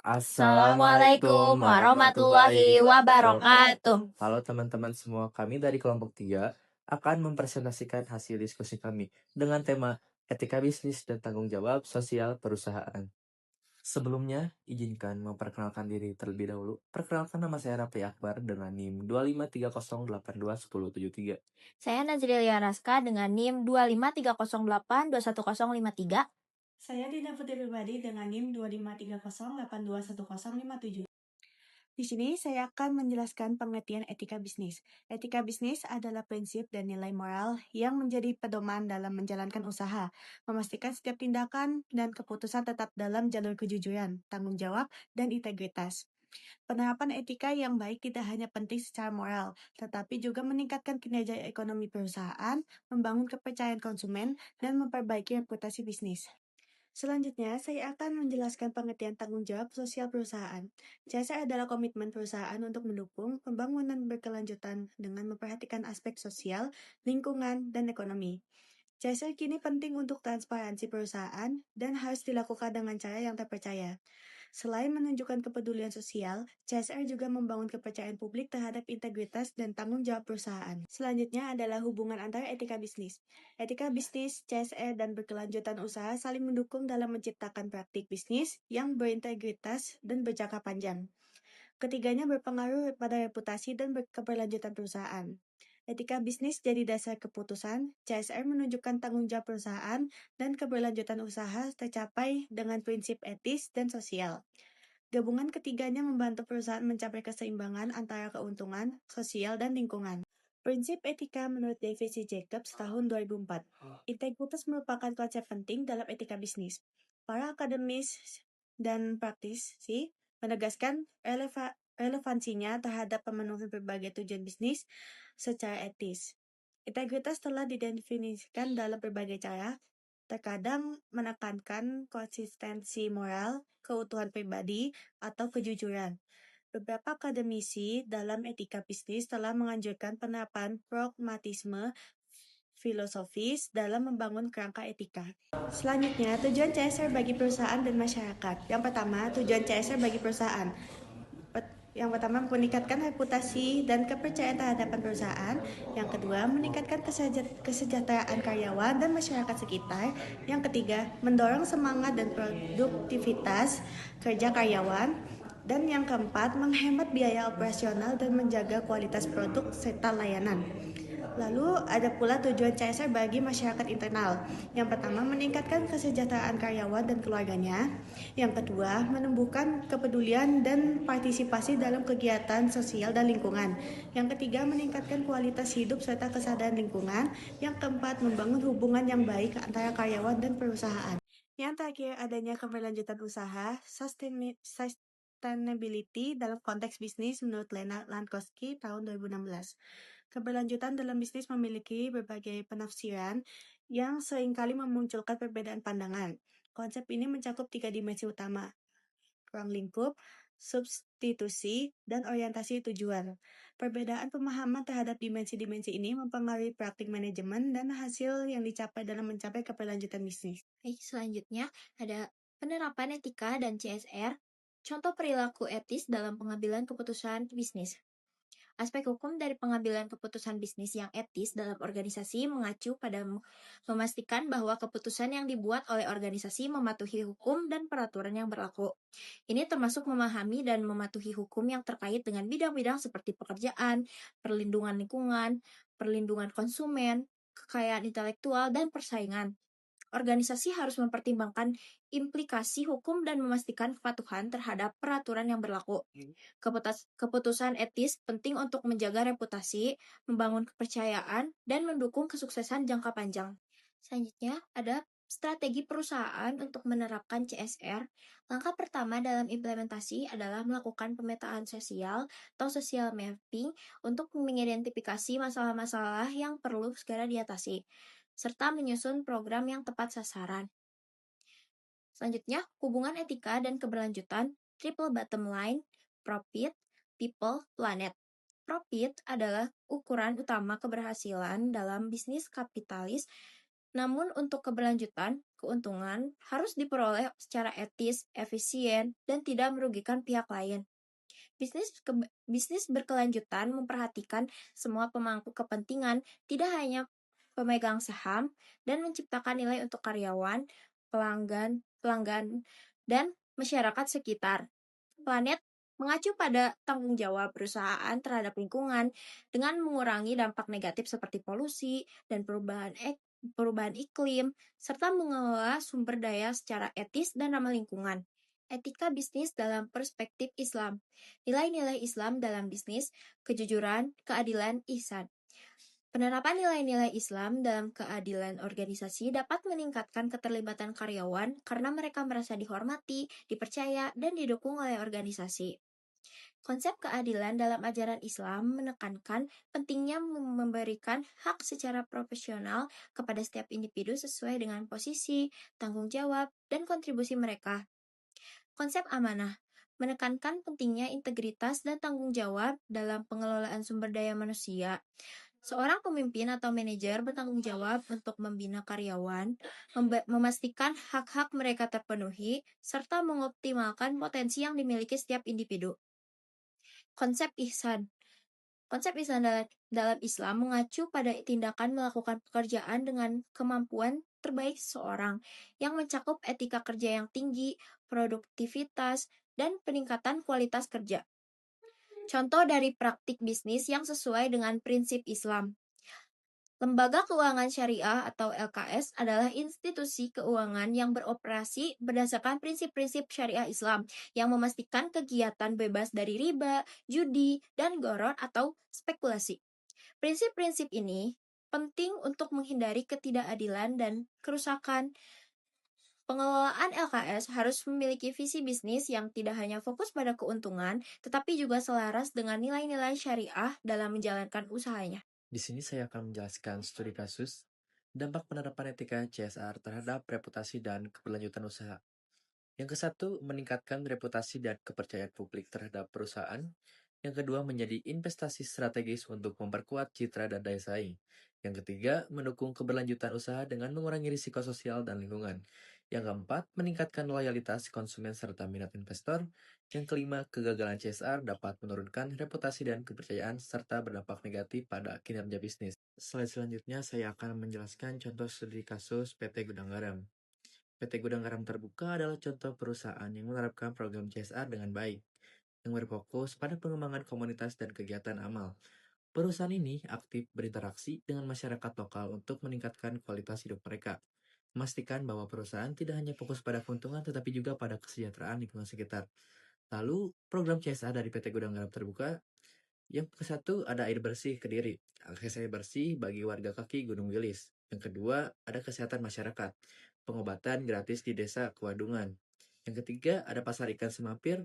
Assalamualaikum warahmatullahi wabarakatuh. Halo teman-teman semua, kami dari kelompok 3 akan mempresentasikan hasil diskusi kami dengan tema etika bisnis dan tanggung jawab sosial perusahaan. Sebelumnya, izinkan memperkenalkan diri terlebih dahulu. Perkenalkan, nama saya Raffi Akbar dengan NIM 25308211073. Saya Nazrilia Raska dengan NIM 25308211053. Saya Dina Putri Pribadi dengan NIM 25308211057. Di sini saya akan menjelaskan pengertian etika bisnis. Etika bisnis adalah prinsip dan nilai moral yang menjadi pedoman dalam menjalankan usaha, memastikan setiap tindakan dan keputusan tetap dalam jalur kejujuran, tanggung jawab, dan integritas. Penerapan etika yang baik tidak hanya penting secara moral, tetapi juga meningkatkan kinerja ekonomi perusahaan, membangun kepercayaan konsumen, dan memperbaiki reputasi bisnis. Selanjutnya, saya akan menjelaskan pengertian tanggung jawab sosial perusahaan. CSR adalah komitmen perusahaan untuk mendukung pembangunan berkelanjutan dengan memperhatikan aspek sosial, lingkungan, dan ekonomi. CSR kini penting untuk transparansi perusahaan dan harus dilakukan dengan cara yang terpercaya. Selain menunjukkan kepedulian sosial, CSR juga membangun kepercayaan publik terhadap integritas dan tanggung jawab perusahaan. Selanjutnya adalah hubungan antara etika bisnis. Etika bisnis, CSR, dan berkelanjutan usaha saling mendukung dalam menciptakan praktik bisnis yang berintegritas dan berjangka panjang. Ketiganya berpengaruh pada reputasi dan keberlanjutan perusahaan. Etika bisnis jadi dasar keputusan, CSR menunjukkan tanggung jawab perusahaan, dan keberlanjutan usaha tercapai dengan prinsip etis dan sosial. Gabungan ketiganya membantu perusahaan mencapai keseimbangan antara keuntungan, sosial, dan lingkungan. Prinsip etika menurut David C. Jacobs tahun 2004. Integritas merupakan konsep penting dalam etika bisnis. Para akademis dan praktisi menegaskan relevansinya terhadap pemenuhan berbagai tujuan bisnis secara etis. Integritas telah didefinisikan dalam berbagai cara, terkadang menekankan konsistensi moral, keutuhan pribadi, atau kejujuran. Beberapa akademisi dalam etika bisnis telah menganjurkan penerapan pragmatisme filosofis dalam membangun kerangka etika. Selanjutnya, tujuan CSR bagi perusahaan dan masyarakat. Yang pertama, tujuan CSR bagi perusahaan. Yang pertama, meningkatkan reputasi dan kepercayaan terhadap perusahaan. Yang kedua, meningkatkan kesejahteraan karyawan dan masyarakat sekitar. Yang ketiga, mendorong semangat dan produktivitas kerja karyawan. Dan yang keempat, menghemat biaya operasional dan menjaga kualitas produk serta layanan. Lalu ada pula tujuan CSR bagi masyarakat internal. Yang pertama, meningkatkan kesejahteraan karyawan dan keluarganya. Yang kedua, menumbuhkan kepedulian dan partisipasi dalam kegiatan sosial dan lingkungan. Yang ketiga, meningkatkan kualitas hidup serta kesadaran lingkungan. Yang keempat, membangun hubungan yang baik antara karyawan dan perusahaan. Yang terakhir, adanya keberlanjutan usaha, sustainability dalam konteks bisnis menurut Lena Lankowski tahun 2016. Keberlanjutan dalam bisnis memiliki berbagai penafsiran yang seringkali memunculkan perbedaan pandangan. Konsep ini mencakup 3 dimensi utama: ruang lingkup, substitusi, dan orientasi tujuan. Perbedaan pemahaman terhadap dimensi-dimensi ini mempengaruhi praktik manajemen dan hasil yang dicapai dalam mencapai keberlanjutan bisnis. Baik, selanjutnya ada penerapan etika dan CSR, contoh perilaku etis dalam pengambilan keputusan bisnis. Aspek hukum dari pengambilan keputusan bisnis yang etis dalam organisasi mengacu pada memastikan bahwa keputusan yang dibuat oleh organisasi mematuhi hukum dan peraturan yang berlaku. Ini termasuk memahami dan mematuhi hukum yang terkait dengan bidang-bidang seperti pekerjaan, perlindungan lingkungan, perlindungan konsumen, kekayaan intelektual, dan persaingan. Organisasi harus mempertimbangkan implikasi hukum dan memastikan kepatuhan terhadap peraturan yang berlaku. Keputusan etis penting untuk menjaga reputasi, membangun kepercayaan, dan mendukung kesuksesan jangka panjang. Selanjutnya, ada strategi perusahaan untuk menerapkan CSR. Langkah pertama dalam implementasi adalah melakukan pemetaan sosial atau social mapping untuk mengidentifikasi masalah-masalah yang perlu segera diatasi, serta menyusun program yang tepat sasaran. Selanjutnya, hubungan etika dan keberlanjutan, triple bottom line, profit, people, planet. Profit adalah ukuran utama keberhasilan dalam bisnis kapitalis, namun untuk keberlanjutan, keuntungan harus diperoleh secara etis, efisien, dan tidak merugikan pihak lain. Bisnis berkelanjutan memperhatikan semua pemangku kepentingan, tidak hanya pemegang saham, dan menciptakan nilai untuk karyawan, pelanggan, dan masyarakat sekitar. Planet mengacu pada tanggung jawab perusahaan terhadap lingkungan dengan mengurangi dampak negatif seperti polusi dan perubahan iklim, serta mengelola sumber daya secara etis dan ramah lingkungan. Etika bisnis dalam perspektif Islam. Nilai-nilai Islam dalam bisnis, kejujuran, keadilan, ihsan. Penerapan nilai-nilai Islam dalam keadilan organisasi dapat meningkatkan keterlibatan karyawan karena mereka merasa dihormati, dipercaya, dan didukung oleh organisasi. Konsep keadilan dalam ajaran Islam menekankan pentingnya memberikan hak secara profesional kepada setiap individu sesuai dengan posisi, tanggung jawab, dan kontribusi mereka. Konsep amanah menekankan pentingnya integritas dan tanggung jawab dalam pengelolaan sumber daya manusia. Seorang pemimpin atau manajer bertanggung jawab untuk membina karyawan, memastikan hak-hak mereka terpenuhi, serta mengoptimalkan potensi yang dimiliki setiap individu. Konsep ihsan. Konsep ihsan dalam Islam mengacu pada tindakan melakukan pekerjaan dengan kemampuan terbaik seseorang yang mencakup etika kerja yang tinggi, produktivitas, dan peningkatan kualitas kerja. Contoh dari praktik bisnis yang sesuai dengan prinsip Islam. Lembaga Keuangan Syariah atau LKS adalah institusi keuangan yang beroperasi berdasarkan prinsip-prinsip syariah Islam yang memastikan kegiatan bebas dari riba, judi, dan gharar atau spekulasi. Prinsip-prinsip ini penting untuk menghindari ketidakadilan dan kerusakan. Pengelolaan LKS harus memiliki visi bisnis yang tidak hanya fokus pada keuntungan, tetapi juga selaras dengan nilai-nilai syariah dalam menjalankan usahanya. Di sini saya akan menjelaskan studi kasus dampak penerapan etika CSR terhadap reputasi dan keberlanjutan usaha. Yang ke-1, meningkatkan reputasi dan kepercayaan publik terhadap perusahaan. Yang kedua, menjadi investasi strategis untuk memperkuat citra dan daya saing. Yang ketiga, mendukung keberlanjutan usaha dengan mengurangi risiko sosial dan lingkungan. Yang keempat, meningkatkan loyalitas konsumen serta minat investor. Yang kelima, kegagalan CSR dapat menurunkan reputasi dan kepercayaan serta berdampak negatif pada kinerja bisnis. Slide selanjutnya, saya akan menjelaskan contoh studi kasus PT Gudang Garam. PT Gudang Garam Terbuka adalah contoh perusahaan yang menerapkan program CSR dengan baik, yang berfokus pada pengembangan komunitas dan kegiatan amal. Perusahaan ini aktif berinteraksi dengan masyarakat lokal untuk meningkatkan kualitas hidup mereka, memastikan bahwa perusahaan tidak hanya fokus pada keuntungan tetapi juga pada kesejahteraan lingkungan sekitar. Lalu, program CSR dari PT Gudang Garam Terbuka yang ke-1 ada air bersih Kediri, akses air bersih bagi warga kaki Gunung Wilis. Yang kedua ada kesehatan masyarakat, pengobatan gratis di desa Kewadungan. Yang ketiga ada pasar ikan Semapir,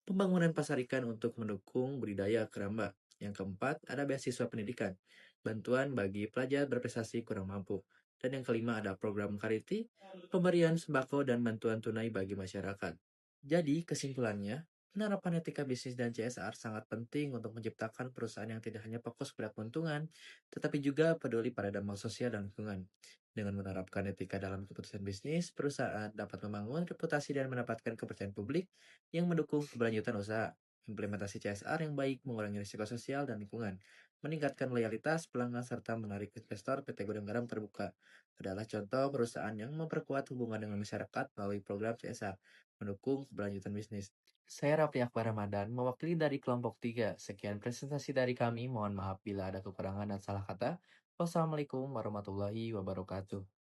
pembangunan pasar ikan untuk mendukung budidaya keramba. Yang keempat ada beasiswa pendidikan, bantuan bagi pelajar berprestasi kurang mampu. Dan yang kelima ada program Kariti, pemberian sembako dan bantuan tunai bagi masyarakat. Jadi kesimpulannya, penerapan etika bisnis dan CSR sangat penting untuk menciptakan perusahaan yang tidak hanya fokus pada keuntungan, tetapi juga peduli pada dampak sosial dan lingkungan. Dengan menerapkan etika dalam keputusan bisnis, perusahaan dapat membangun reputasi dan mendapatkan kepercayaan publik yang mendukung keberlanjutan usaha. Implementasi CSR yang baik mengurangi risiko sosial dan lingkungan, meningkatkan loyalitas pelanggan serta menarik investor. PT Gudang Garam Terbuka adalah contoh perusahaan yang memperkuat hubungan dengan masyarakat melalui program CSR, mendukung keberlanjutan bisnis. Saya Raffi Akbar Ramadan, mewakili dari kelompok 3. Sekian presentasi dari kami. Mohon maaf bila ada kekurangan dan salah kata. Wassalamualaikum warahmatullahi wabarakatuh.